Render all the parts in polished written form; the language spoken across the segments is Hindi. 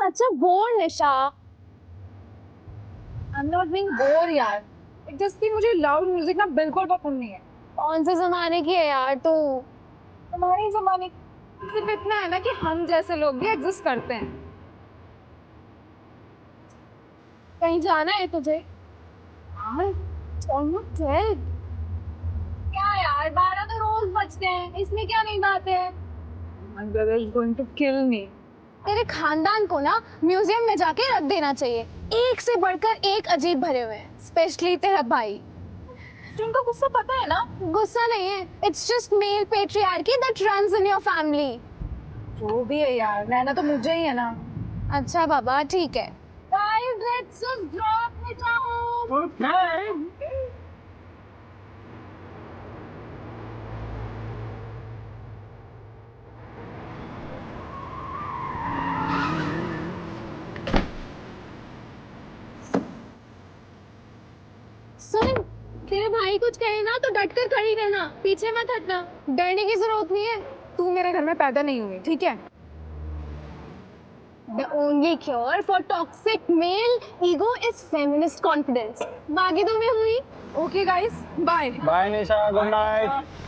such a bore, Nisha. I'm not being bored यार. जस्ट कि मुझे लाउड म्यूजिक ना बिल्कुल पसंद नहीं है। कौन से जमाने की है यार तू? हमारे जमाने सिर्फ इतना है ना कि हम जैसे लोग भी एग्जिस्ट करते हैं। कहीं जाना है तुझे? यार, almost 12. क्या यार 12 तो रोज बजते हैं, इसमें क्या नई बात है? My brother is going to kill me. तेरे खानदान को ना म्यूजियम में जाके रख देना चाहिए। एक से बढ़कर एक अजीब भरे हुए हैं, स्पेशली तेरा भाई। तुमको गुस्सा पता है ना? गुस्सा नहीं है, it's just male patriarchy that runs in your family. जो भी है यार, रहना तो मुझे ही है ना। अच्छा बाबा ठीक है। 5 minutes of drop it down. सुन, तेरे भाई कुछ कहे ना तो डट कर खड़ी रहना, पीछे मत हटना। डरने की जरूरत नहीं है। तू मेरे घर में पैदा नहीं हुई, ठीक है? The only cure for toxic male ego is feminist confidence. बाकी तो मैं हुई। Okay guys, bye. Bye Nisha, good night.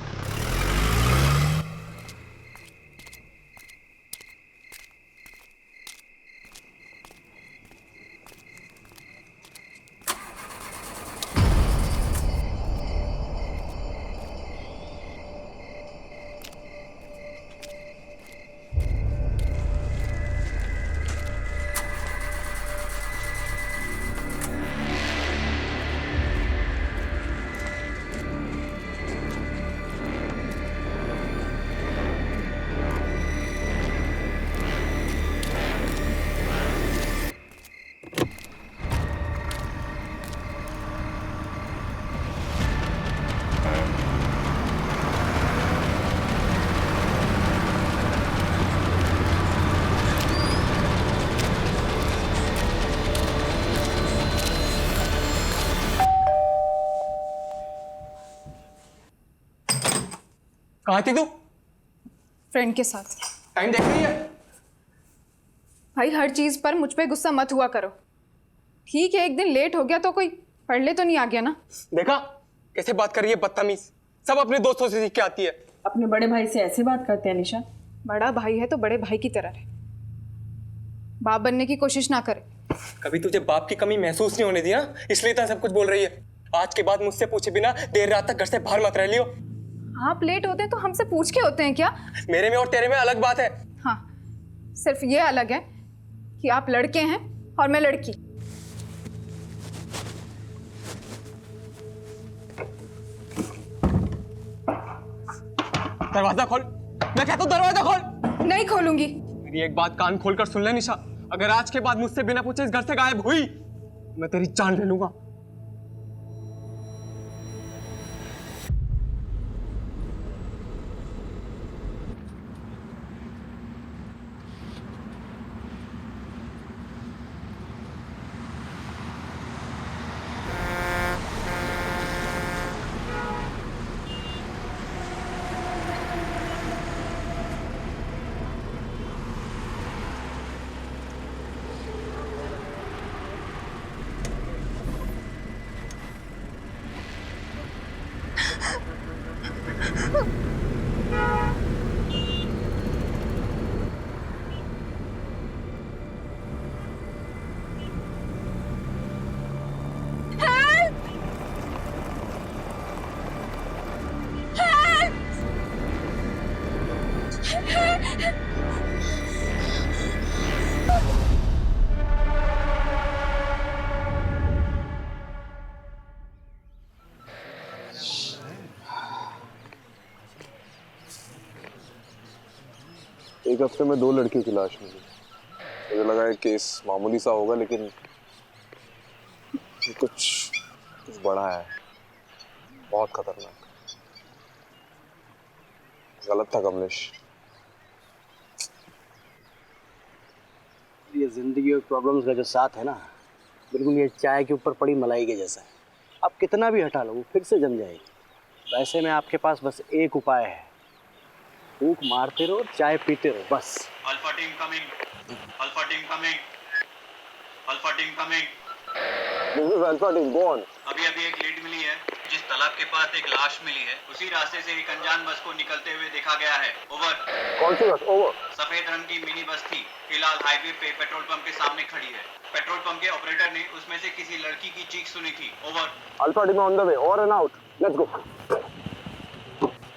कहाँ थी तू? फ्रेंड के साथ। टाइम देख रही है? भाई हर चीज पर मुझ पे गुस्सा मत हुआ करो। ठीक है, एक दिन लेट हो गया तो कोई पढ़ ले तो नहीं आ गया ना। देखा कैसे बात कर रही है, बदतमीज। सब अपने दोस्तों से सीख के आती है। अपने बड़े भाई से ऐसे बात करते हैं निशा? बड़ा भाई है तो बड़े भाई की तरह रहे, बाप बनने की कोशिश ना करे। कभी तुझे बाप की कमी महसूस नहीं होने दी ना, इसलिए तो सब कुछ बोल रही है। आज के बाद मुझसे पूछे बिना देर रात तक घर से बाहर मत रह लियो। आप लेट होते हैं तो हमसे पूछ के होते हैं क्या? मेरे में और तेरे में अलग बात है। हाँ, सिर्फ ये अलग है कि आप लड़के हैं और मैं लड़की। दरवाजा खोल, मैं कहता हूँ दरवाजा खोल। नहीं खोलूंगी। मेरी एक बात कान खोलकर सुन ले निशा, अगर आज के बाद मुझसे बिना पूछे इस घर से गायब हुई, मैं तेरी जान ले लूंगा। एक हफ्ते में 2 लड़कियों की लाश मिली। मुझे लगा है केस मामूली सा होगा, लेकिन कुछ बड़ा है, बहुत खतरनाक। गलत था कमलेश। ये जिंदगी और प्रॉब्लम्स का जो साथ है ना, बिल्कुल ये चाय के ऊपर पड़ी मलाई के जैसा है। आप कितना भी हटा लो वो फिर से जम जाएगी। वैसे में आपके पास बस एक उपाय है, फूंक मारते रहो, चाय पीते रहो, बस। Alpha team coming. Alpha team coming. Alpha team coming. This is Alpha team. Go on. अभी एक लीड मिली है। जिस तालाब के पास एक लाश मिली है, उसी रास्ते से एक अनजान बस को निकलते हुए देखा गया है। ओवर। कौन सी बस? ओवर। सफेद रंग की मिनी बस थी। फिलहाल हाईवे पे पेट्रोल पंप के सामने खड़ी है। पेट्रोल पंप के ऑपरेटर ने उसमें से किसी लड़की की चीख सुनी थी। Over. Alpha team on the way. Over and out. Let's go.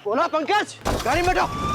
बोला पंकज, गाड़ी में बैठो।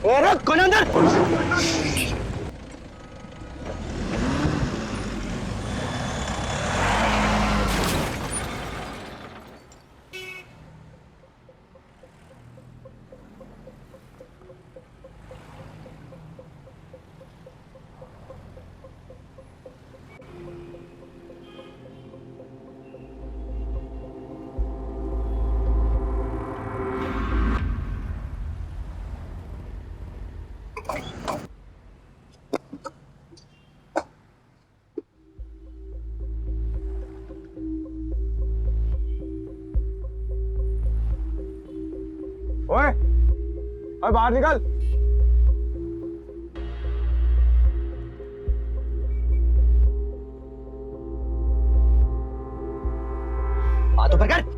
रुक, कौन अंदर? ओए, ओए बाहर निकल। हाथ ऊपर कर।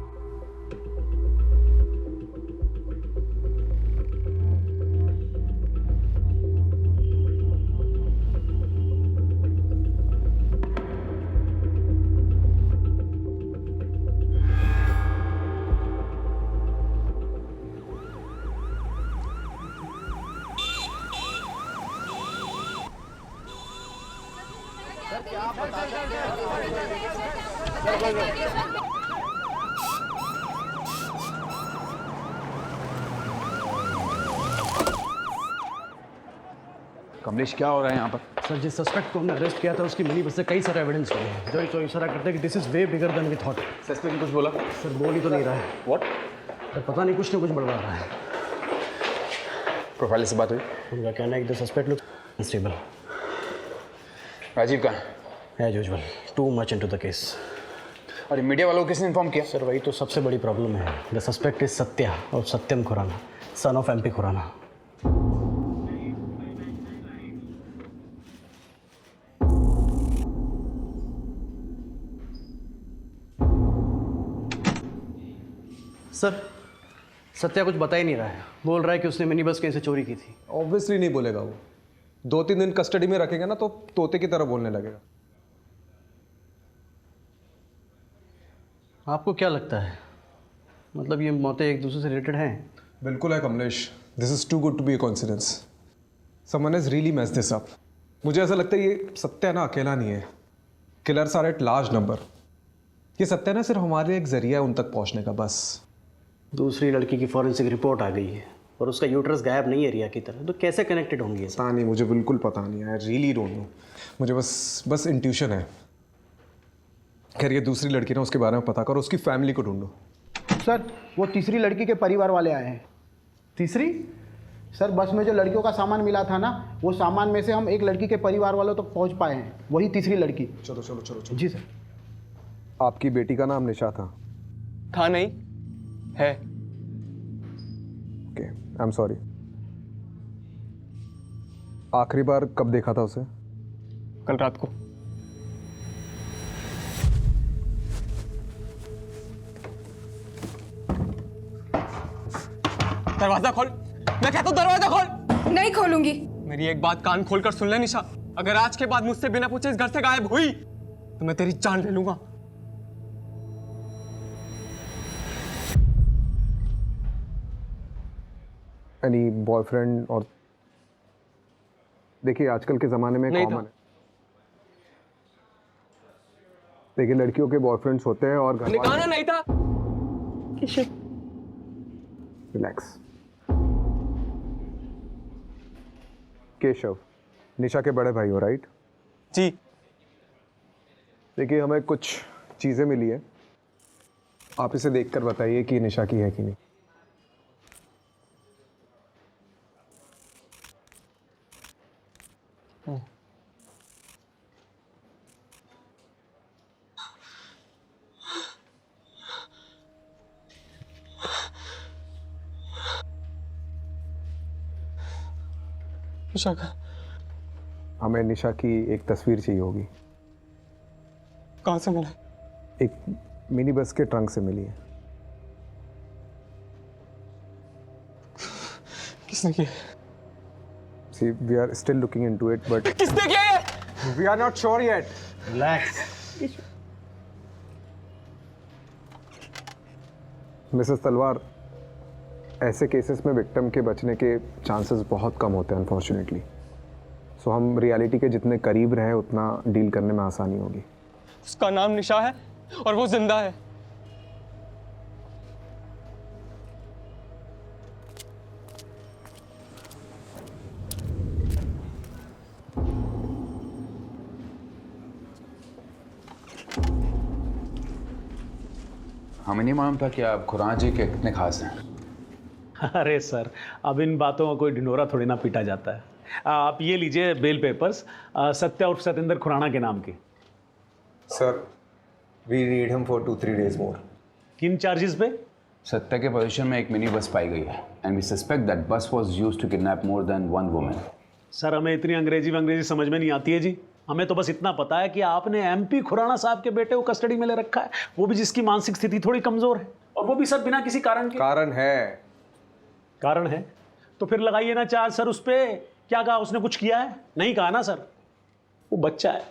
कमलेश क्या हो रहा है यहाँ पर? सर, जिस सस्पेक्ट को हमने अरेस्ट किया था उसकी मिनी बस से कई सारे एविडेंस मिले हैं जो तो इशारा करते हैं कि this is way bigger than we thought. Suspect ने कुछ बोला? सर, बोल ही तो नहीं रहा है। व्हाट? सर, पता नहीं, कुछ ना कुछ बड़बड़ा रहा है। प्रोफाइल से बात हुई? उनका कहना है कि the suspect look unstable. Rajeev कहाँ है? As usual, too much into the case. और मीडिया वालों को किसने इन्फॉर्म किया? सर, वही तो सबसे बड़ी प्रॉब्लम है। द सस्पेक्ट इज सत्या और Satyam Khurana, son of MP Khurana. Sir, Satya कुछ बता ही नहीं रहा है। बोल रहा है कि उसने मिनी बस कहीं से चोरी की थी। ऑब्वियसली नहीं बोलेगा वो। 2-3 दिन कस्टडी में रखेंगे ना तो तोते की तरह बोलने लगेगा। आपको क्या लगता है, मतलब ये मौतें एक दूसरे से रिलेटेड हैं? बिल्कुल है Kamlesh. This is too good to be a coincidence. Someone has really messed this up. मुझे ऐसा लगता है ये सत्या ना अकेला नहीं है। Killers are at large number. ये सत्या ना सिर्फ हमारे एक जरिया है उन तक पहुंचने का, बस। दूसरी लड़की की फॉरेंसिक रिपोर्ट आ गई है और उसका यूट्रस गायब नहीं है रिया की तरह, तो कैसे कनेक्टेड होंगी? पता नहीं, मुझे बिल्कुल पता नहीं। I really don't know. मुझे बस इंट्यूशन है। खैर, ये दूसरी लड़की ना, उसके बारे में पता करो, उसकी फैमिली को ढूंढो। सर, वो तीसरी लड़की के परिवार वाले आए हैं। तीसरी? सर, बस में जो लड़कियों का सामान मिला था ना, वो सामान में से हम एक लड़की के परिवार वालों तक पहुंच पाए हैं। वही तीसरी लड़की। चलो चलो चलो चलो। जी सर। आपकी बेटी का नाम निशा था? था नहीं, है। Okay, I am sorry. आखिरी बार कब देखा था उसे? कल रात को। दरवाजा खोल, मैं कहता हूँ दरवाजा खोल। नहीं खोलूंगी। मेरी एक बात कान खोलकर सुन ले निशा, अगर आज के बाद मुझसे बिना पूछे इस घर से गायब हुई तो मैं तेरी जान ले लूंगा। Any boyfriend? और देखिए आजकल के ज़माने में कॉमन है, देखिए लड़कियों के बॉयफ्रेंड्स होते हैं और घर निकाला नहीं था। रिलैक्स। केशव, निशा के बड़े भाई हो, राइट? जी। देखिए हमें कुछ चीज़ें मिली है, आप इसे देखकर बताइए कि निशा की है कि नहीं। निशा का? हमें निशा की एक तस्वीर चाहिए होगी। कहाँ से मिला? एक मिनी बस के ट्रंक से मिली है। किसने किया? See, we are still looking into it, but किसने किया ये? we are not sure yet. Relax. Mrs तलवार, ऐसे केसेस में विक्टिम के बचने के चांसेस बहुत कम होते हैं अनफॉर्चुनेटली। सो हम रियलिटी के जितने करीब रहें उतना डील करने में आसानी होगी। उसका नाम निशा है और वो जिंदा है। हमें नहीं मालूम था कि आप खुराना जी के कितने खास हैं। अरे सर, अब इन बातों का कोई ढिंढोरा थोड़ी ना पीटा जाता है। आप ये लीजिए बेल पेपर्स, सत्या उर्फ सतेंद्र खुराना के नाम के। Sir, we need him for 2-3 days more. किन चार्जेस पे? सत्या के पोजीशन में एक मिनी बस पाई गई है and we suspect that bus was used to kidnap more than one woman. Sir, हमें इतनी अंग्रेजी समझ में नहीं आती है जी। हमें तो बस इतना पता है कि आपने एमपी खुराना साहब के बेटे को कस्टडी में ले रखा है, वो भी जिसकी मानसिक स्थिति थोड़ी कमजोर है, और वो भी सर बिना किसी कारण के। कारण है तो फिर लगाइए ना चार्ज सर उस पे। क्या कहा उसने? कुछ किया है? नहीं कहा ना सर। वो बच्चा है,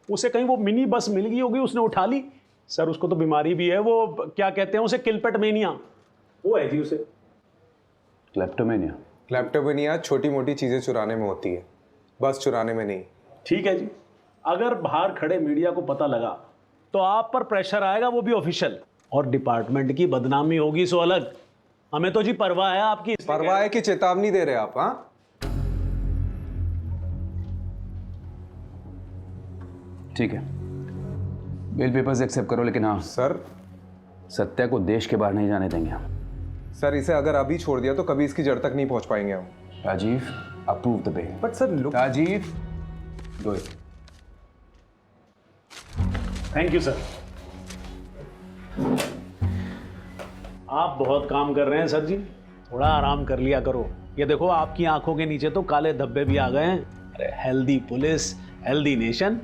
उसे कहीं वो मिनी बस मिल गई होगी, उसने उठा ली। सर उसको तो बीमारी भी है, वो क्या कहते हैं उसे, किलपेट मेनिया, वो है जी उसे। क्लेप्टोमेनिया? क्लेप्टोमेनिया छोटी मोटी चीज़ें चुराने में होती है, बस चुराने में नहीं। ठीक है जी, अगर बाहर खड़े मीडिया को पता लगा तो आप पर प्रेशर आएगा, वो भी ऑफिशियल, और डिपार्टमेंट की बदनामी होगी सो अलग। हमें तो जी परवाह है आपकी। परवाह है कि चेतावनी दे रहे आप? हाँ, ठीक है, बेल पेपर्स एक्सेप्ट करो, लेकिन हाँ सर, सत्या को देश के बाहर नहीं जाने देंगे हम। सर इसे अगर अभी छोड़ दिया तो कभी इसकी जड़ तक नहीं पहुंच पाएंगे हम। Rajeev, approve the bail. But sir look, Rajeev, go it. Thank you sir. आप बहुत काम कर रहे हैं सर जी, थोड़ा आराम कर लिया करो। ये देखो आपकी आंखों के नीचे तो काले धब्बे भी आ गए हैं। अरे हेल्दी पुलिस, हेल्दी नेशन।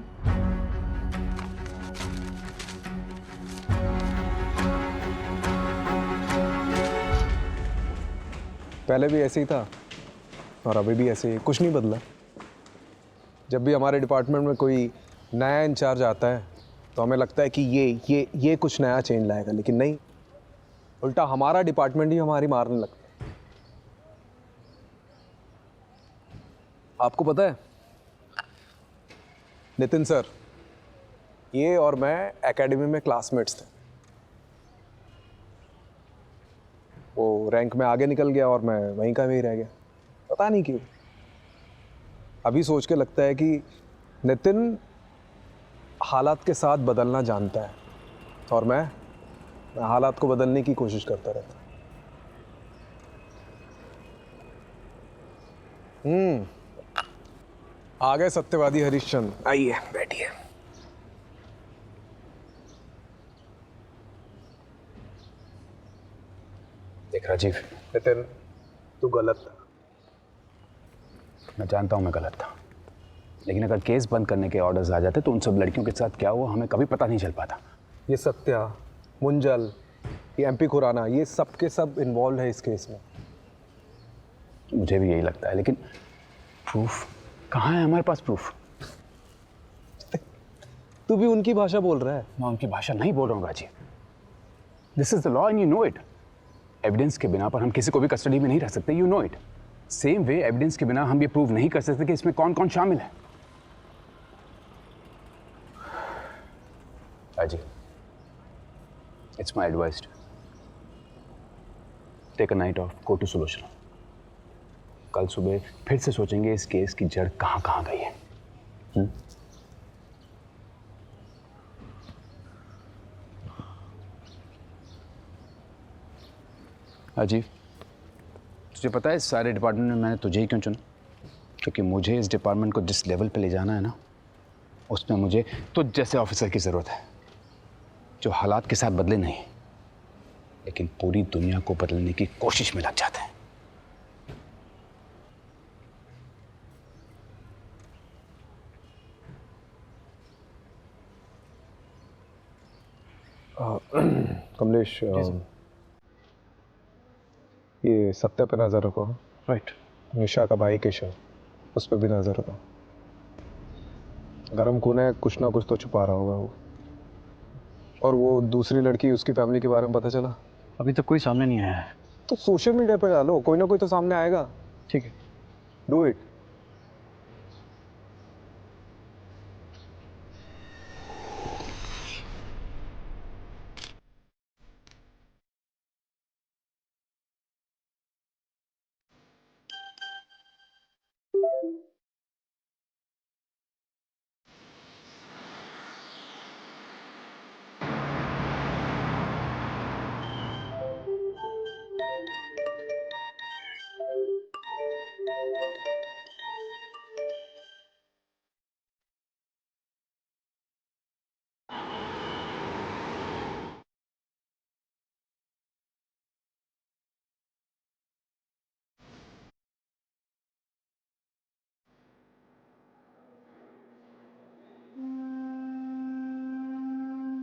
पहले भी ऐसे ही था और अभी भी ऐसे ही, कुछ नहीं बदला। जब भी हमारे डिपार्टमेंट में कोई नया इंचार्ज आता है तो हमें लगता है कि ये कुछ नया चेंज लाएगा, लेकिन नहीं, उल्टा हमारा डिपार्टमेंट ही हमारी मारने लगता है। आपको पता है नितिन सर, ये और मैं एकेडमी में क्लासमेट्स थे। वो रैंक में आगे निकल गया और मैं वहीं का वहीं रह गया, पता नहीं क्यों। अभी सोच के लगता है कि नितिन हालात के साथ बदलना जानता है और मैं हालात को बदलने की कोशिश करता रहता। आ गए सत्यवादी हरिश्चंद्र, आइए बैठिए। देख राजीव, नितिन तू गलत था। मैं जानता हूँ मैं गलत था, लेकिन अगर केस बंद करने के ऑर्डर्स आ जाते तो उन सब लड़कियों के साथ क्या हुआ हमें कभी पता नहीं चल पाता। ये सत्या, मुंजल, ये एमपी खुराना, ये सब के सब इन्वॉल्व है इस केस में। मुझे भी यही लगता है, लेकिन प्रूफ कहाँ है? हमारे पास प्रूफ। तू भी उनकी भाषा बोल रहा है। मैं उनकी भाषा नहीं बोल रहा हूँ Rajeev. This is the law and you know it. Evidence के बिना पर हम किसी को भी कस्टडी में नहीं रख सकते, you know it. Same way evidence के बिना हम ये प्रूव नहीं कर सकते कि इसमें कौन कौन शामिल है। Ajay, it's my advice, take a night off, go to solution. कल सुबह फिर से सोचेंगे इस केस की जड़ कहाँ कहाँ गई है। अजीब, तुझे पता है इस सारे डिपार्टमेंट में मैंने तुझे ही क्यों चुना? क्योंकि मुझे इस डिपार्टमेंट को जिस लेवल पे ले जाना है ना, उसमें मुझे तुझ जैसे ऑफिसर की ज़रूरत है जो हालात के साथ बदले नहीं लेकिन पूरी दुनिया को बदलने की कोशिश में लग जाते हैं। कमलेश, ये सत्य पे नजर रखो। राइट। निशा का भाई केशव, उस पर भी नजर रखो। गरम खून है, कुछ ना कुछ तो छुपा रहा होगा वो। और वो दूसरी लड़की, उसकी फैमिली के बारे में पता चला? अभी तक कोई सामने नहीं आया है। तो सोशल मीडिया पे डालो, कोई ना कोई तो सामने आएगा। ठीक है, डू इट।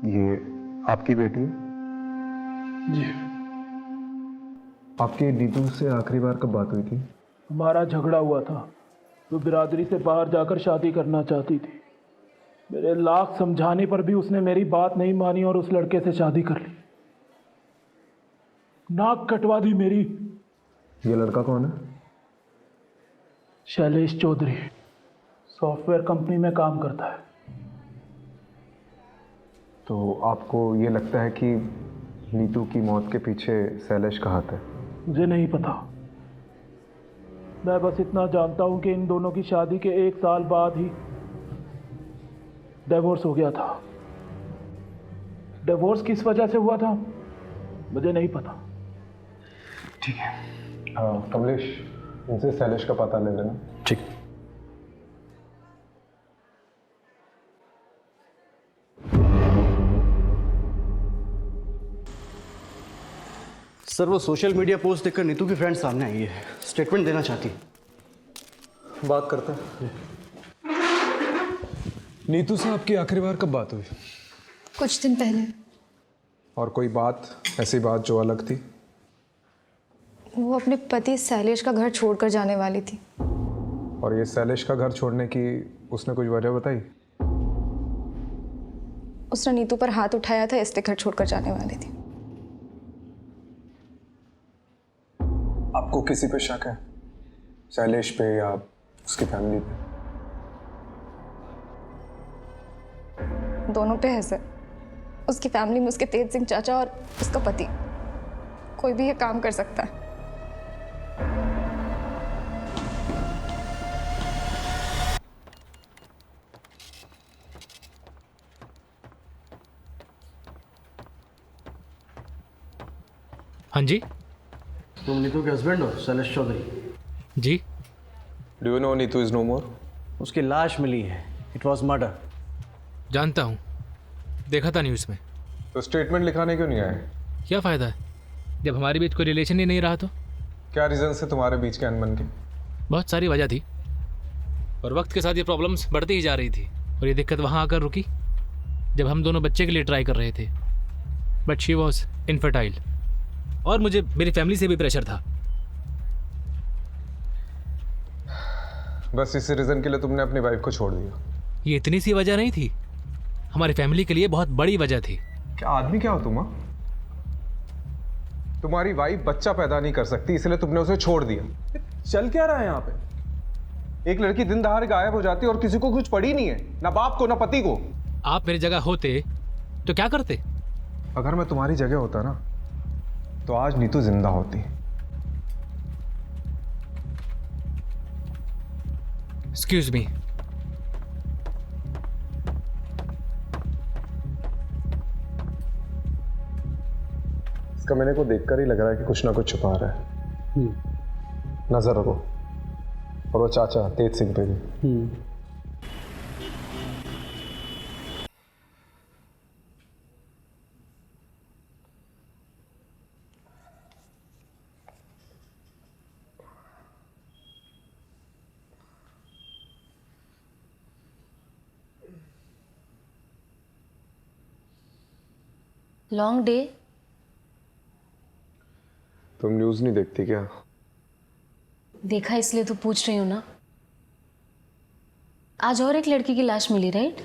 ये आपकी बेटी है? जी। आपकी नीतू से आखिरी बार कब बात हुई थी? हमारा झगड़ा हुआ था। वो बिरादरी से बाहर जाकर शादी करना चाहती थी। मेरे लाख समझाने पर भी उसने मेरी बात नहीं मानी और उस लड़के से शादी कर ली। नाक कटवा दी मेरी। ये लड़का कौन है? शैलेश चौधरी, सॉफ्टवेयर कंपनी में काम करता है। तो आपको ये लगता है कि नीतू की मौत के पीछे शैलेश का हाथ है? मुझे नहीं पता। मैं बस इतना जानता हूं कि इन दोनों की शादी के 1 साल बाद ही डिवोर्स हो गया था। डिवोर्स किस वजह से हुआ था मुझे नहीं पता। ठीक है, कमलेश, इनसे शैलेश का पता ले लेना। ठीक। सर, वो सोशल मीडिया पोस्ट देखकर नीतू की फ्रेंड सामने आई है, स्टेटमेंट देना चाहती है। बात करते हैं। नीतू से आपकी आखिरी बार कब बात हुई? कुछ दिन पहले। और कोई बात, ऐसी बात जो अलग थी? वो अपने पति शैलेश का घर छोड़कर जाने वाली थी। और ये शैलेश का घर छोड़ने की उसने कुछ वजह बताई? उसने नीतू पर हाथ उठाया था, इसलिए घर छोड़कर जाने वाली थी। आपको किसी पे शक है? शैलेश पे या उसकी फैमिली पे? दोनों पे है सर। उसकी फैमिली में उसके तेज सिंह चाचा और उसका पति, कोई भी ये काम कर सकता है। हाँ जी। तुम नीतू के हस्बैंड हो, शैलेश चौधरी? जी। Do you know Neetu is no more? उसकी लाश मिली है। It was murder. जानता हूँ, देखा था न्यूज़ में। तो स्टेटमेंट लिखाने क्यों नहीं आए? क्या फ़ायदा है जब हमारे बीच कोई रिलेशन ही नहीं रहा तो? क्या रीज़न से तुम्हारे बीच के अनबन के? बहुत सारी वजह थी और वक्त के साथ ये प्रॉब्लम्स बढ़ती ही जा रही थी और ये दिक्कत वहाँ आकर रुकी जब हम दोनों बच्चे के लिए ट्राई कर रहे थे। बट शी वॉज इनफर्टाइल और मुझे मेरी फैमिली से भी प्रेशर था। बस इसी रीज़न के लिए तुमने अपनी वाइफ को छोड़ दिया? ये इतनी सी वजह नहीं थी, हमारी फैमिली के लिए बहुत बड़ी वजह थी। क्या आदमी क्या हो तुम? तुम्हारी वाइफ बच्चा पैदा नहीं कर सकती, इसलिए तुमने उसे छोड़ दिया। चल क्या रहा है यहाँ पे? एक लड़की दिन दहाड़े गायब हो जाती है और किसी को कुछ पड़ी नहीं है, ना बाप को ना पति को। आप मेरी जगह होते तो क्या करते? अगर मैं तुम्हारी जगह होता ना तो आज नीतू जिंदा होती। Excuse me. इसका मैंने को देखकर ही लग रहा है कि कुछ ना कुछ छुपा रहा है। नजर रखो। और वो चाचा तेज सिंह पे भी। Long day. तुम न्यूज़ नहीं देखती क्या? देखा इसलिए तो पूछ रही हूँ ना। आज और एक लड़की की लाश मिली, राइट?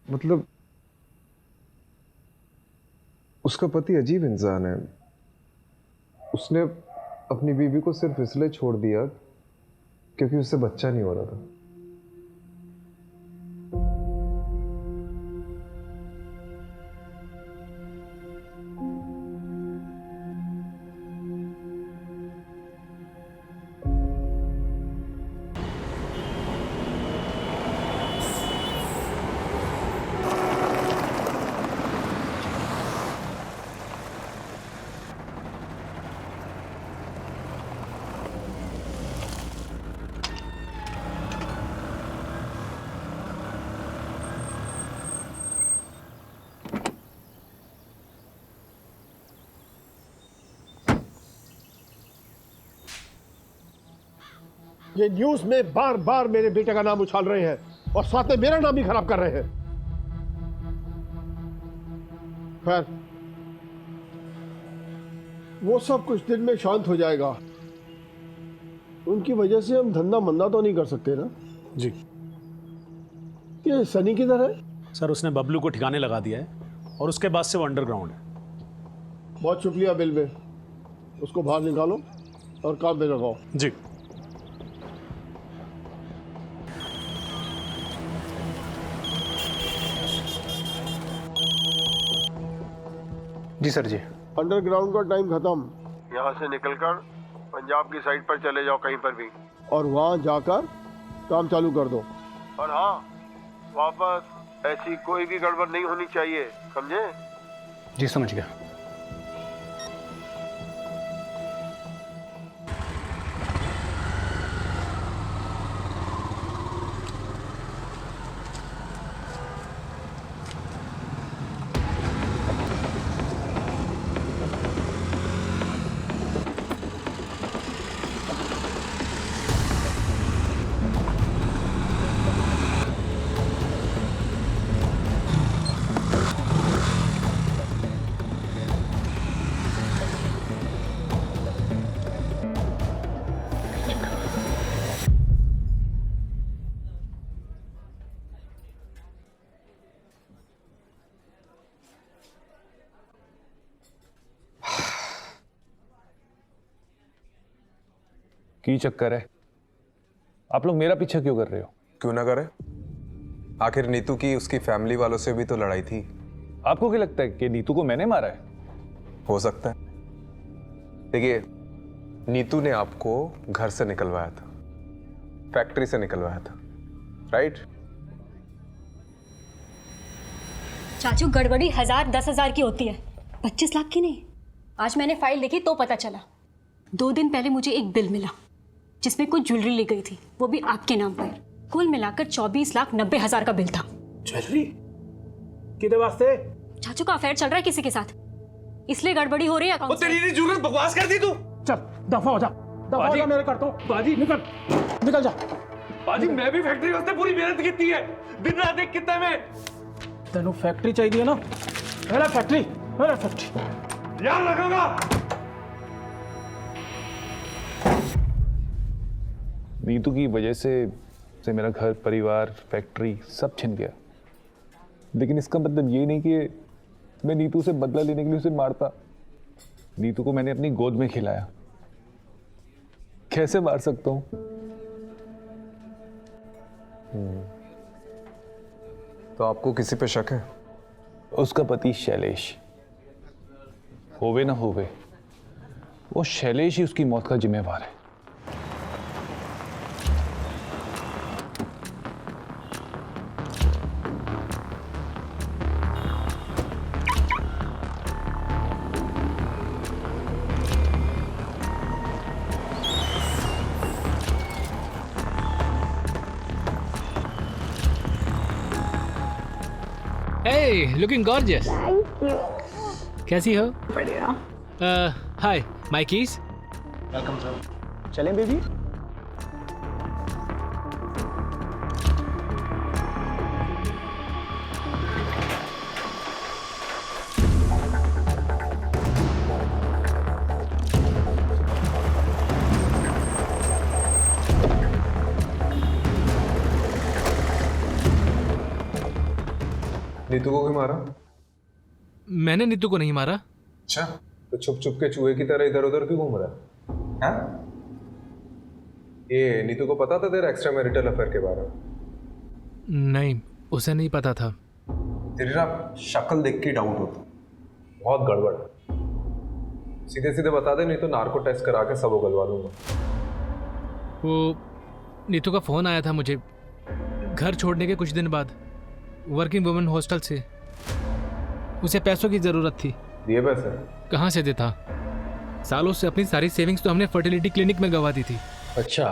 मतलब उसका पति अजीब इंसान है। उसने अपनी बीवी को सिर्फ इसलिए छोड़ दिया क्योंकि उससे बच्चा नहीं हो रहा था। ये न्यूज़ में बार बार मेरे बेटे का नाम उछाल रहे हैं और साथ में मेरा नाम भी खराब कर रहे हैं। खैर, वो सब कुछ दिन में शांत हो जाएगा। उनकी वजह से हम धंधा मंदा तो नहीं कर सकते ना? जी। ये सनी किधर है? सर उसने बबलू को ठिकाने लगा दिया है और उसके बाद से वो अंडरग्राउंड है। बहुत शुक्रिया बिलवे। उसको बाहर निकालो और काम पे लगाओ। जी। जी सर जी। अंडरग्राउंड का टाइम खत्म। यहाँ से निकलकर पंजाब की साइड पर चले जाओ कहीं पर भी, और वहाँ जाकर काम चालू कर दो। और हाँ, वापस ऐसी कोई भी गड़बड़ नहीं होनी चाहिए, समझे? जी समझ गया। की चक्कर है? आप लोग मेरा पीछा क्यों कर रहे हो? क्यों ना करे? आखिर नीतू की उसकी फैमिली वालों से भी तो लड़ाई थी। आपको क्या लगता है कि नीतू को मैंने मारा है? हो सकता है। देखिए, नीतू ने आपको घर से निकलवाया था, फैक्ट्री से निकलवाया था, राइट? चाचू, गड़बड़ी 1000 10,000 की होती है, 25 लाख की नहीं। आज मैंने फाइल देखी तो पता चला। 2 दिन पहले मुझे एक बिल मिला जिसमें कुछ ज्वेलरी ली गई थी, वो भी आपके नाम पर। कुल मिलाकर 24,90,000 का बिल था। ज्वेलरी? किधर वास्ते? चाचू का अफेयर चल रहा है किसी के साथ, इसलिए गड़बड़ी हो रही है अकाउंट। तेरी जरूरत बकवास कर दी तू। चल दफा हो जा, दफा हो जा, मेरे करता हूं। बाजी निकल जा। बाजी, मैं भी फैक्ट्री वास्ते पूरी मेहनत की है, दिन रात एक कितना में। तेनू फैक्ट्री चाहिए ना? मेरा फैक्ट्री याद रखूंगा। नीतू की वजह से मेरा घर, परिवार, फैक्ट्री सब छिन गया। लेकिन इसका मतलब ये नहीं कि मैं नीतू से बदला लेने के लिए उसे मारता। नीतू को मैंने अपनी गोद में खिलाया, कैसे मार सकता हूं? तो आपको किसी पे शक है? उसका पति शैलेश, होवे ना होवे, वो शैलेश ही उसकी मौत का जिम्मेवार है। Hey, looking gorgeous. Thank you. कैसी हो? बढ़िया। हाय, माय कीज। Welcome sir. चलें बेबी? नीतू को क्यों मारा? मैंने नीतू को नहीं मारा। अच्छा, तो छुप छुप के चूहे की तरह इधर उधर क्यों घूम रहा है? ये नीतू को पता था तेरा एक्स्ट्रा मैरिटल अफेयर के बारे में? नहीं, उसे नहीं पता था। तेरी ना शक्ल देख के डाउट होता, बहुत गड़बड़ है। सीधे सीधे बता दे, नहीं तो नार्को टेस्ट करा के सब उगलवा दूंगा। वो नीतू का फोन आया था मुझे घर छोड़ने के कुछ दिन बाद, वर्किंग वुमेन हॉस्टल से। उसे पैसों की जरूरत थी। दिए पैसे? कहाँ से देता? सालों से अपनी सारी सेविंग्स तो हमने फर्टिलिटी क्लिनिक में गवा दी थी। अच्छा,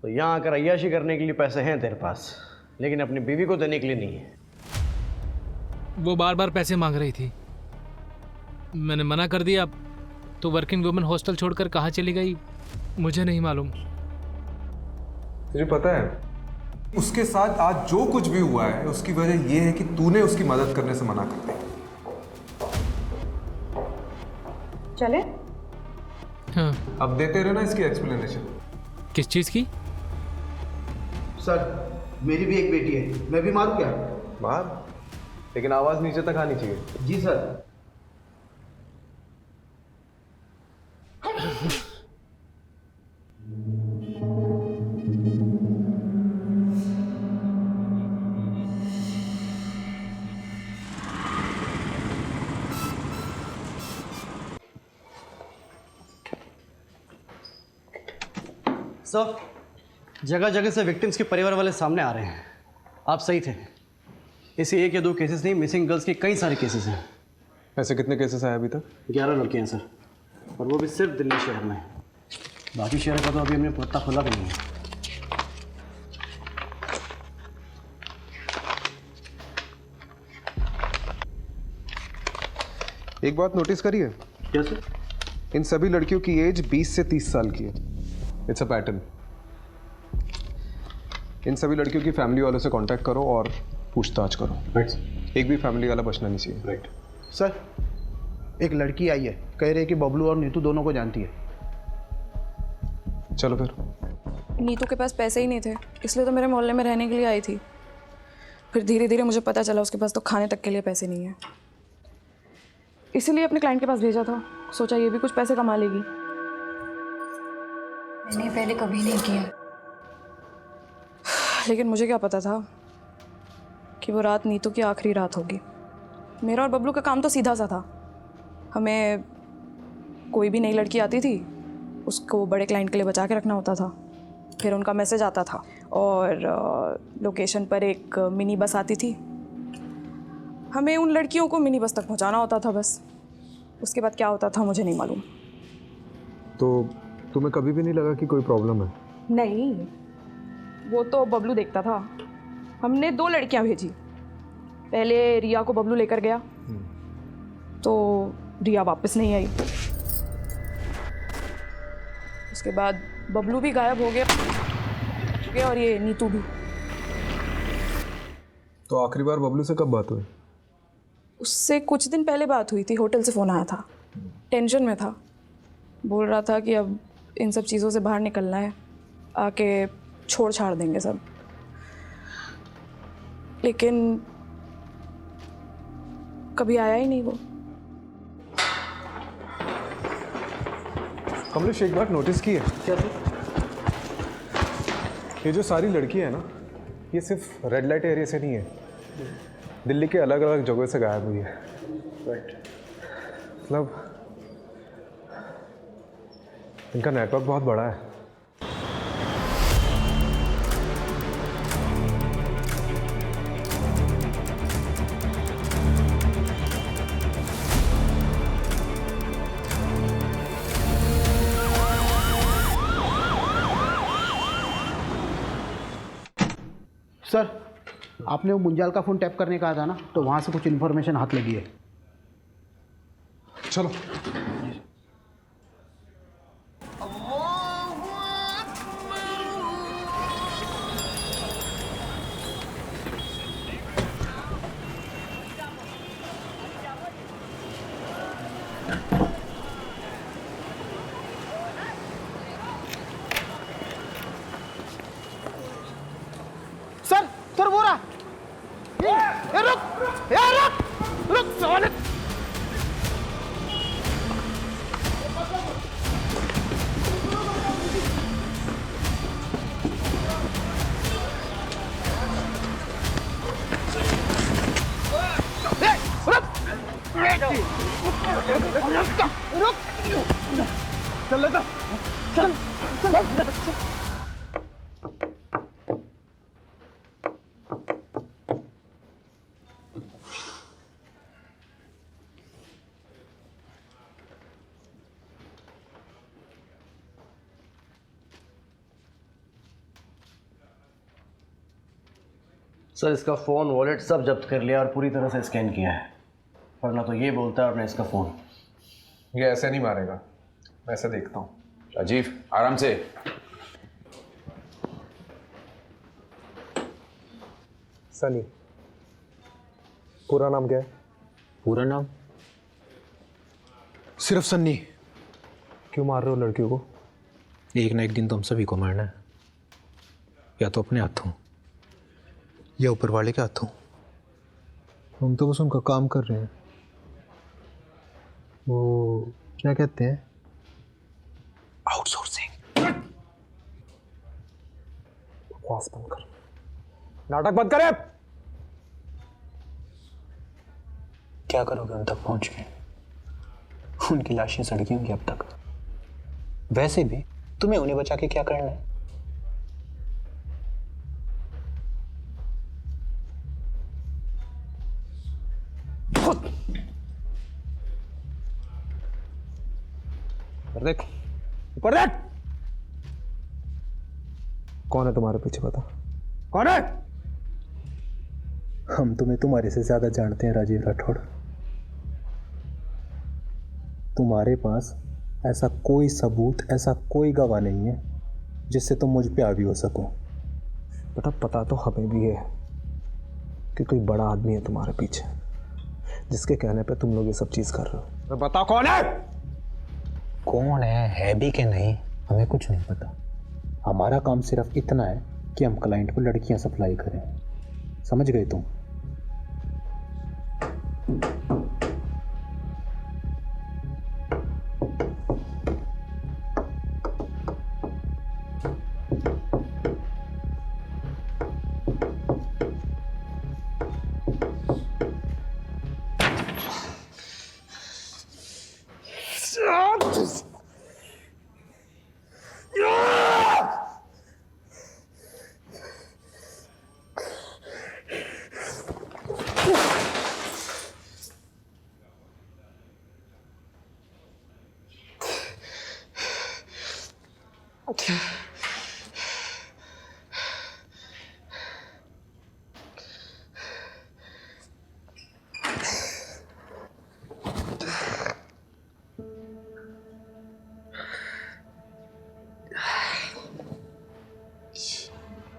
तो यहाँ आकर अय्याशी करने के लिए पैसे हैं तेरे पास, लेकिन अपनी बीवी को देने के लिए नहीं है। वो बार बार पैसे मांग रही थी, मैंने मना कर दिया। तो वर्किंग वुमेन हॉस्टल छोड़कर कहाँ चली गई मुझे नहीं मालूम। तुझे पता है उसके साथ आज जो कुछ भी हुआ है उसकी वजह यह है कि तूने उसकी मदद करने से मना कर दिया। चले? हाँ। अब देते रहना इसकी एक्सप्लेनेशन। किस चीज़ की? सर, मेरी भी एक बेटी है, मैं भी मारूं क्या? मार, लेकिन आवाज नीचे तक आनी चाहिए। जी सर। सर, जगह जगह से विक्टिम्स के परिवार वाले सामने आ रहे हैं। आप सही थे, इसे 1 या 2 केसेस नहीं, मिसिंग गर्ल्स के कई सारे केसेस हैं। ऐसे कितने केसेस आए अभी तक? 11 लड़कियां हैं सर, और वो भी सिर्फ दिल्ली शहर में। बाकी शहर का तो अभी हमने पत्ता खुला भी नहीं है। एक बात नोटिस करिए। क्या सर? इन सभी लड़कियों की एज 20 से 30 साल की है। It's a pattern. इन सभी लड़कियों की फैमिली वालों से कांटेक्ट करो और पूछताछ करो। राइट। एक भी फैमिली वाला बचना नहीं चाहिए। राइट। सर, एक लड़की आई है, कह रही है कि बबलू और नीतू दोनों को जानती है। चलो फिर। नीतू के पास पैसे ही नहीं थे, इसलिए तो मेरे मोहल्ले में रहने के लिए आई थी। फिर धीरे धीरे मुझे पता चला उसके पास तो खाने तक के लिए पैसे नहीं है, इसीलिए अपने क्लाइंट के पास भेजा था। सोचा ये भी कुछ पैसे कमा लेगी। मैंने पहले कभी नहीं किया, लेकिन मुझे क्या पता था कि वो रात नीतू की आखिरी रात होगी। मेरा और बबलू का काम तो सीधा सा था। हमें कोई भी नई लड़की आती थी उसको बड़े क्लाइंट के लिए बचा के रखना होता था। फिर उनका मैसेज आता था और लोकेशन पर एक मिनी बस आती थी। हमें उन लड़कियों को मिनी बस तक पहुंचाना होता था बस। उसके बाद क्या होता था मुझे नहीं मालूम। तो तुम्हें कभी भी नहीं लगा कि कोई प्रॉब्लम है? नहीं, वो तो बबलू देखता था। हमने 2 लड़कियां भेजी। पहले रिया को बबलू लेकर गया, तो रिया वापस नहीं आई। उसके बाद बबलू भी गायब हो गया और ये नीतू भी। तो आखिरी बार बबलू से कब बात हुई? उससे कुछ दिन पहले बात हुई थी। होटल से फ़ोन आया था, टेंशन में था। बोल रहा था कि अब इन सब चीज़ों से बाहर निकलना है, आके छोड़ छाड़ देंगे सब। लेकिन कभी आया ही नहीं वो। कमलेश एक बात नोटिस की है क्या? ये जो सारी लड़कियां हैं ना, ये सिर्फ रेड लाइट एरिया से नहीं है, दिल्ली के अलग अलग जगहों से गायब हुई है। मतलब इनका नेटवर्क बहुत बड़ा है। सर, आपने वो मुंजाल का फ़ोन टैप करने कहा था ना, तो वहाँ से कुछ इन्फॉर्मेशन हाथ लगी है। चलो। सर वो रहा। रुक साले। रुक चल लेता चल। सर इसका फ़ोन, वॉलेट सब जब्त कर लिया और पूरी तरह से स्कैन किया है, पर ना तो ये बोलता है और ना इसका फ़ोन। ये ऐसे नहीं मारेगा, मैं ऐसे देखता हूँ। राजीव आराम से। सनी। पूरा नाम क्या है? पूरा नाम सिर्फ सन्नी। क्यों मार रहे हो लड़कियों को? एक ना एक दिन तो हम सभी को मारना है, या तो अपने हाथों या ऊपर वाले के हाथों। हम तो बस उनका काम कर रहे हैं। वो क्या कहते हैं? आउटसोर्सिंग। बकवास बंद कर, नाटक बंद करे। क्या करोगे उन तक पहुंच के? उनकी लाशें सड़की होंगी अब तक। वैसे भी तुम्हें उन्हें बचा के क्या करना है? देख ऊपर देख। कौन है तुम्हारे पीछे, बता कौन है? हम तुम्हें तुम्हारे से ज्यादा जानते हैं राजीव राठौड़। तुम्हारे पास ऐसा कोई सबूत, ऐसा कोई गवाह नहीं है जिससे तुम मुझ पे हावी हो सको। बेटा पता तो हमें भी है कि कोई बड़ा आदमी है तुम्हारे पीछे, जिसके कहने पे तुम लोग ये सब चीज कर रहे हो। बता कौन है? कौन है भी कि नहीं हमें कुछ नहीं पता। हमारा काम सिर्फ इतना है कि हम क्लाइंट को लड़कियां सप्लाई करें। समझ गए तुम?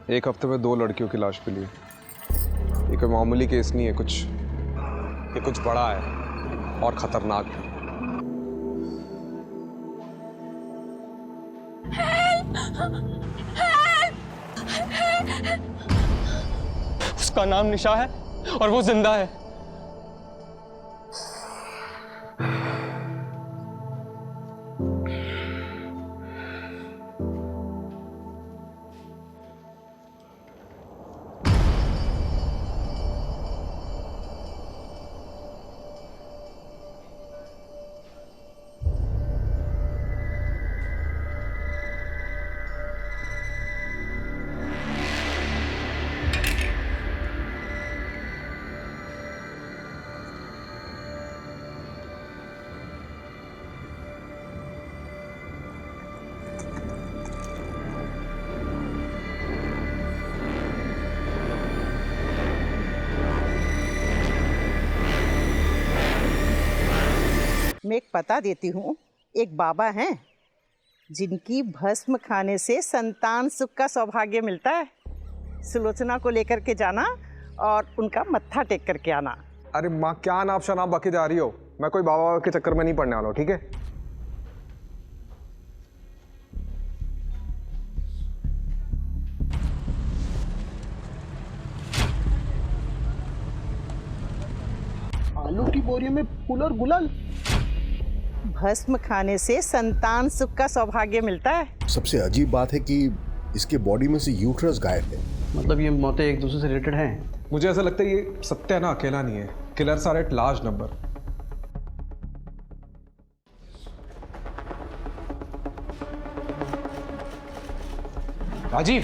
एक हफ्ते में 2 लड़कियों की लाश मिली। ये कोई मामूली केस नहीं है, ये कुछ बड़ा है और खतरनाक है। उसका नाम निशा है और वो जिंदा है। तुम्हें एक पता देती हूँ। एक बाबा हैं जिनकी भस्म खाने से संतान सुख का सौभाग्य मिलता है। सुलोचना को लेकर के जाना और उनका मत्था टेक करके आना। अरे माँ, क्या नाप शनाप बाकी जा रही हो? मैं कोई बाबा के चक्कर में नहीं पड़ने वाला हूँ, ठीक है? आलू की बोरी में फूल और गुलाल। भस्म खाने से संतान सुख का सौभाग्य मिलता है। सबसे अजीब बात है कि इसके बॉडी में से यूट्रस गायब है। मतलब ये मौतें एक दूसरे से रिलेटेड हैं? मुझे ऐसा लगता है ये सत्या ना अकेला नहीं है। Killers are at large number. Rajeev,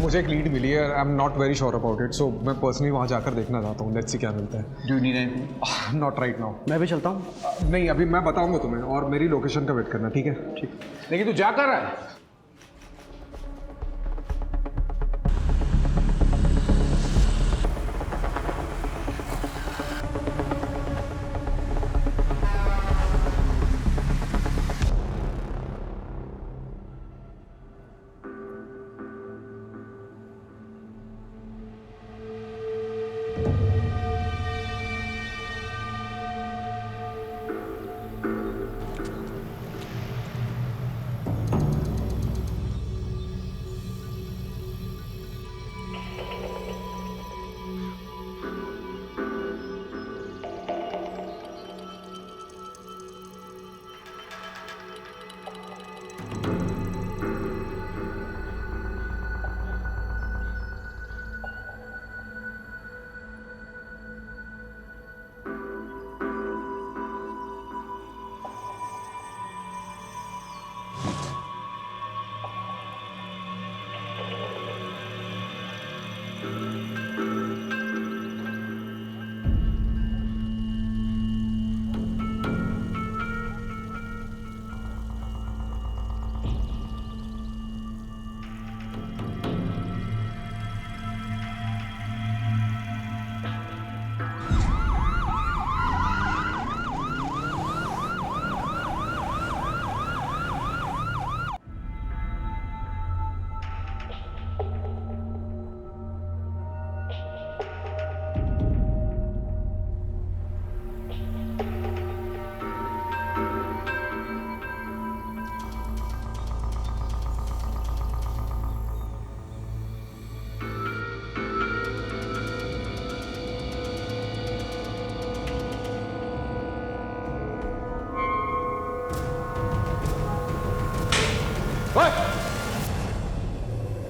मुझे एक लीड मिली है। I am not very sure about it, so मैं पर्सनली वहाँ जाकर देखना चाहता हूँ। लेट्स सी क्या मिलता है। Do you need anything? Not right now. मैं भी चलता हूँ। नहीं, अभी मैं बताऊंगा तुम्हें, और मेरी लोकेशन का वेट करना, ठीक है? ठीक। लेकिन तू जा कर रहा है?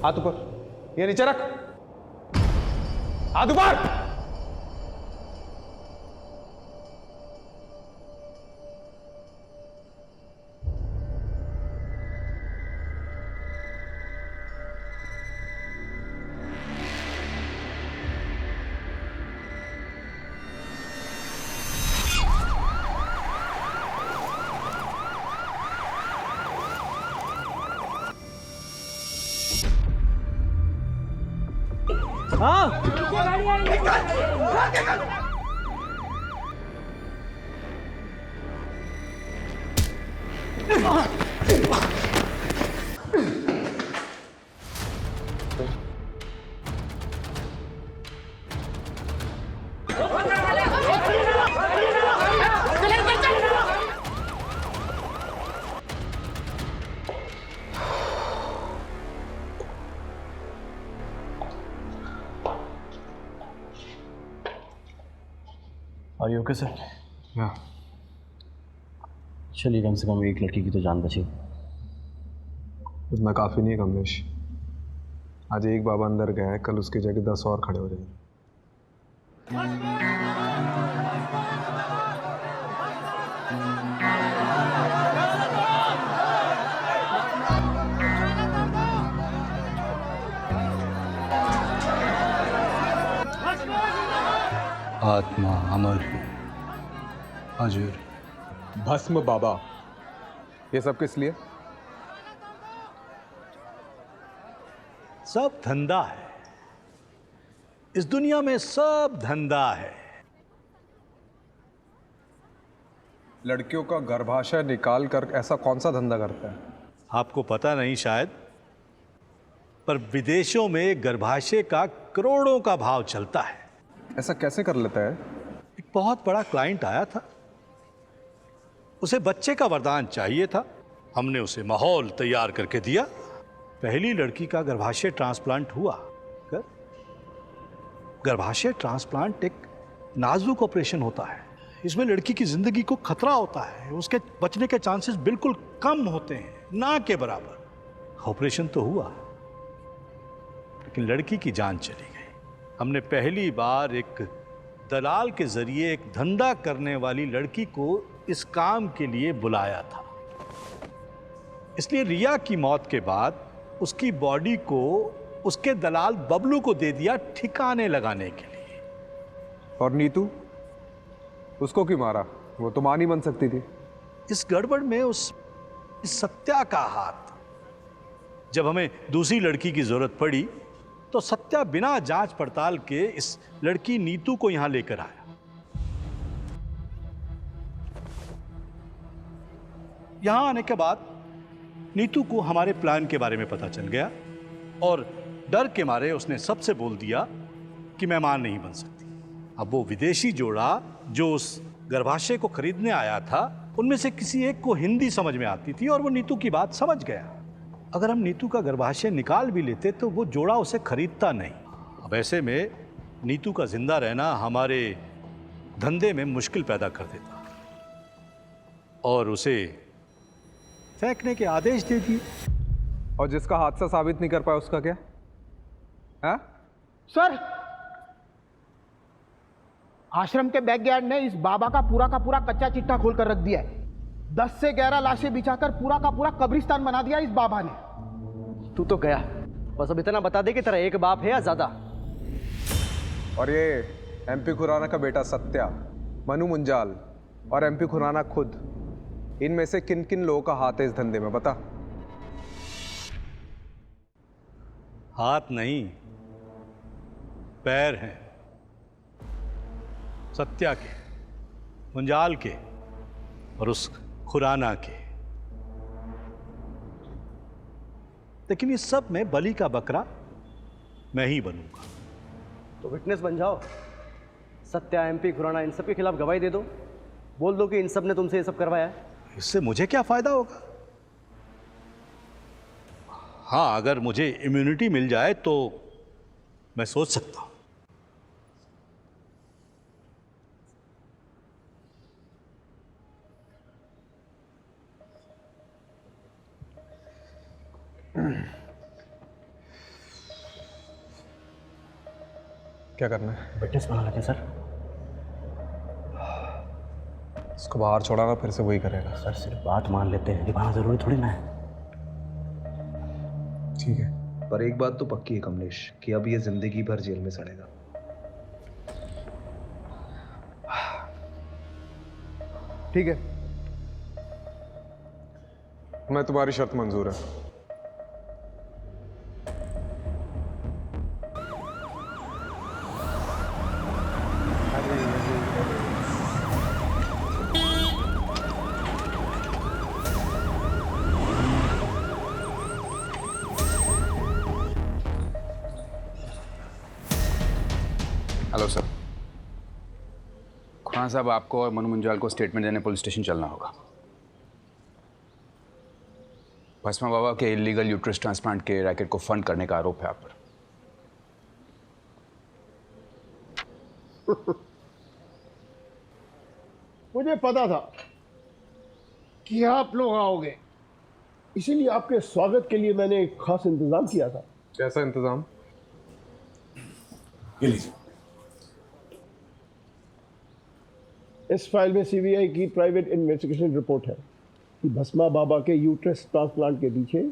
हाथ ऊपर, ये नीचे रख। हाथ ऊपर। Are you okay, sir? Yeah. चलिए, कम से कम एक लड़की की तो जान बची। उतना काफ़ी नहीं है कमलेश। आज एक बाबा अंदर गया है, कल उसकी जगह 10 और खड़े हो जाएंगे। आत्मा अमर, अजर, भस्म बाबा, ये सब किस लिए? सब धंधा है। इस दुनिया में सब धंधा है। लड़कियों का गर्भाशय निकाल कर ऐसा कौन सा धंधा करता है? आपको पता नहीं शायद, पर विदेशों में गर्भाशय का करोड़ों का भाव चलता है। ऐसा कैसे कर लेता है? एक बहुत बड़ा क्लाइंट आया था, उसे बच्चे का वरदान चाहिए था। हमने उसे माहौल तैयार करके दिया। पहली लड़की का गर्भाशय ट्रांसप्लांट हुआ। गर्भाशय ट्रांसप्लांट एक नाजुक ऑपरेशन होता है। इसमें लड़की की जिंदगी को खतरा होता है, उसके बचने के चांसेस बिल्कुल कम होते हैं, ना के बराबर। ऑपरेशन तो हुआ, लेकिन लड़की की जान चली गई। हमने पहली बार एक दलाल के जरिए एक धंधा करने वाली लड़की को इस काम के लिए बुलाया था। इसलिए रिया की मौत के बाद उसकी बॉडी को उसके दलाल बबलू को दे दिया ठिकाने लगाने के लिए। और नीतू, उसको क्यों मारा? वो तो मां नहीं बन सकती थी। इस गड़बड़ में इस सत्या का हाथ। जब हमें दूसरी लड़की की जरूरत पड़ी तो सत्या बिना जांच पड़ताल के इस लड़की नीतू को यहां लेकर आया। यहां आने के बाद नीतू को हमारे प्लान के बारे में पता चल गया और डर के मारे उसने सबसे बोल दिया कि मैं मां नहीं बन सकती। अब वो विदेशी जोड़ा जो उस गर्भाशय को खरीदने आया था, उनमें से किसी एक को हिंदी समझ में आती थी और वो नीतू की बात समझ गया। अगर हम नीतू का गर्भाशय निकाल भी लेते तो वो जोड़ा उसे खरीदता नहीं। अब ऐसे में नीतू का जिंदा रहना हमारे धंधे में मुश्किल पैदा कर देता और उसे फेंकने के आदेश दे दिए। और जिसका हादसा साबित नहीं कर पाया उसका क्या? हाँ? सर, आश्रम के बैकयार्ड ने इस बाबा का पूरा कच्चा चिट्ठा खोलकर रख दिया है। 10 से 11 लाशें बिछाकर पूरा का पूरा कब्रिस्तान बना दिया इस बाबा ने। तू तो गया, बस अब इतना बता दे कि तेरा एक बाप है या ज्यादा। और ये एमपी खुराना का बेटा सत्या, मनु मुंजाल और एमपी खुराना खुद, इनमें से किन किन लोगों का हाथ है इस धंधे में, बता। हाथ नहीं, पैर हैं। सत्या के, मुंजाल के और उस खुराना के। लेकिन इस सब में बलि का बकरा मैं ही बनूंगा। तो विटनेस बन जाओ। सत्या, एमपी खुराना, इन सब के खिलाफ गवाही दे दो। बोल दो कि इन सब ने तुमसे ये सब करवाया है। इससे मुझे क्या फायदा होगा? हाँ, अगर मुझे इम्यूनिटी मिल जाए तो मैं सोच सकता हूं। क्या करना है? विटनेस बना लेते हैं सर। इसको बाहर छोड़ाना, फिर से वही करेगा। सर सिर्फ बात मान लेते हैं, निभाना जरूरी थोड़ी ना है। ठीक है, पर एक बात तो पक्की है कमलेश कि अब ये जिंदगी भर जेल में सड़ेगा। ठीक है, मैं तुम्हारी शर्त मंजूर है। Hello sir. खुराना साहब, आपको और मनु मुंजाल को स्टेटमेंट देने पुलिस स्टेशन चलना होगा। भस्मा बाबा के इलीगल यूट्रस ट्रांसप्लांट के रैकेट को फंड करने का आरोप है आप पर। मुझे पता था कि आप लोग आओगे, इसीलिए आपके स्वागत के लिए मैंने एक खास इंतजाम किया था। कैसा इंतजाम? ये लीजिए। इस फाइल में सीबीआई की प्राइवेट इन्वेस्टिगेशन रिपोर्ट है कि भस्मा बाबा के यूट्रस ट्रांसप्लांट के पीछे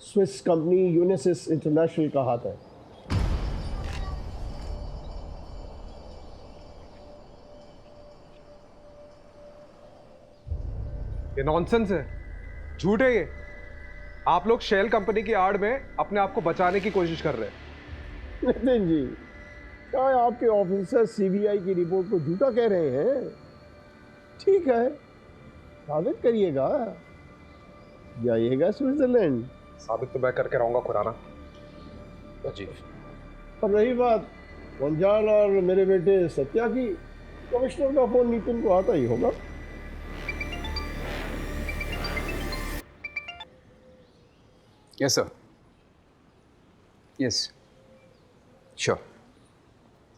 स्विस कंपनी यूनिसिस इंटरनेशनल का हाथ है। ये नॉनसेंस है, झूठ है ये। आप लोग शेल कंपनी की आड़ में अपने आप को बचाने की कोशिश कर रहे हैं। नितिन जी, क्या आपके ऑफिसर सीबीआई की रिपोर्ट को झूठा कह रहे हैं? ठीक है, साबित करिएगा, जाइएगा स्विट्जरलैंड। साबित तो मैं करके रहूंगा खुराना। जी। और रही बात वंजाल और मेरे बेटे सत्या की, कमिश्नर का फोन नितिन को आता ही होगा। Yes sir, yes sure.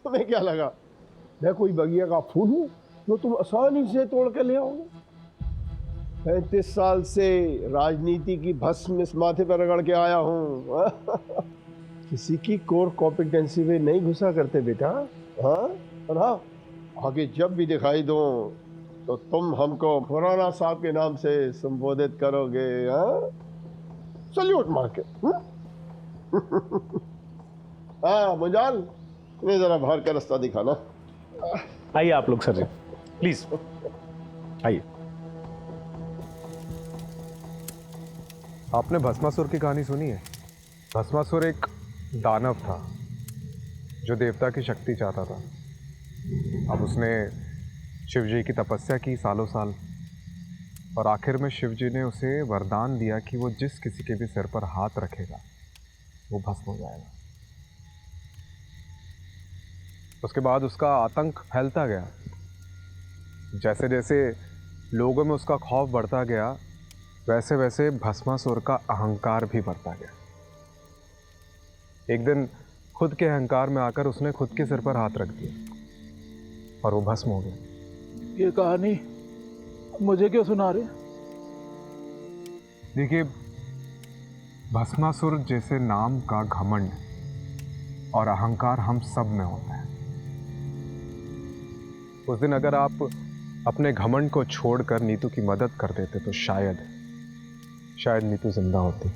तुम्हें क्या लगा मैं कोई बगिया का फूल हूँ जो तुम आसानी से तोड़ के ले आओगे? 35 साल से राजनीति की भस्म इस माथे पर रगड़ के आया हूँ। किसी की कोर कॉम्पिटेंसी में नहीं घुसा करते बेटा। हाँ और हाँ, आगे जब भी दिखाई दो तो तुम हमको खुराना साहब के नाम से संबोधित करोगे। हाँ, सल्यूट मार के। हाँ मुंजाल, इन्हें जरा बाहर का रास्ता दिखाना। आइए आप लोग सर जी, प्लीज आइए। आपने भस्मासुर की कहानी सुनी है? भस्मासुर एक दानव था जो देवता की शक्ति चाहता था। अब उसने शिव जी की तपस्या की सालों साल, और आखिर में शिव जी ने उसे वरदान दिया कि वो जिस किसी के भी सिर पर हाथ रखेगा वो भस्म हो जाएगा। उसके बाद उसका आतंक फैलता गया। जैसे जैसे लोगों में उसका खौफ बढ़ता गया, वैसे वैसे भस्मासुर का अहंकार भी बढ़ता गया। एक दिन खुद के अहंकार में आकर उसने खुद के सिर पर हाथ रख दिया और वो भस्म हो गया। ये कहानी मुझे क्यों सुना रहे? देखिए, भस्मासुर जैसे नाम का घमंड और अहंकार हम सब में होता है। उस दिन अगर आप अपने घमंड को छोड़कर नीतू की मदद कर देते तो शायद नीतू जिंदा होती।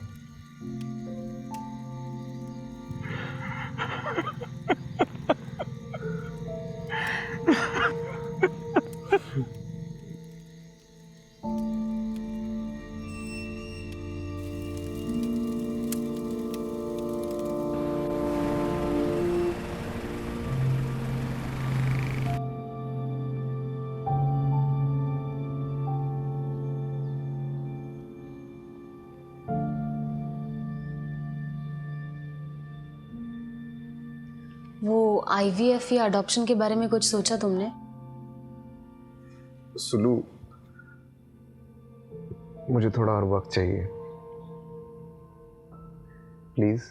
वो IVF या अडॉप्शन के बारे में कुछ सोचा तुमने? सुलू, मुझे थोड़ा और वक्त चाहिए प्लीज।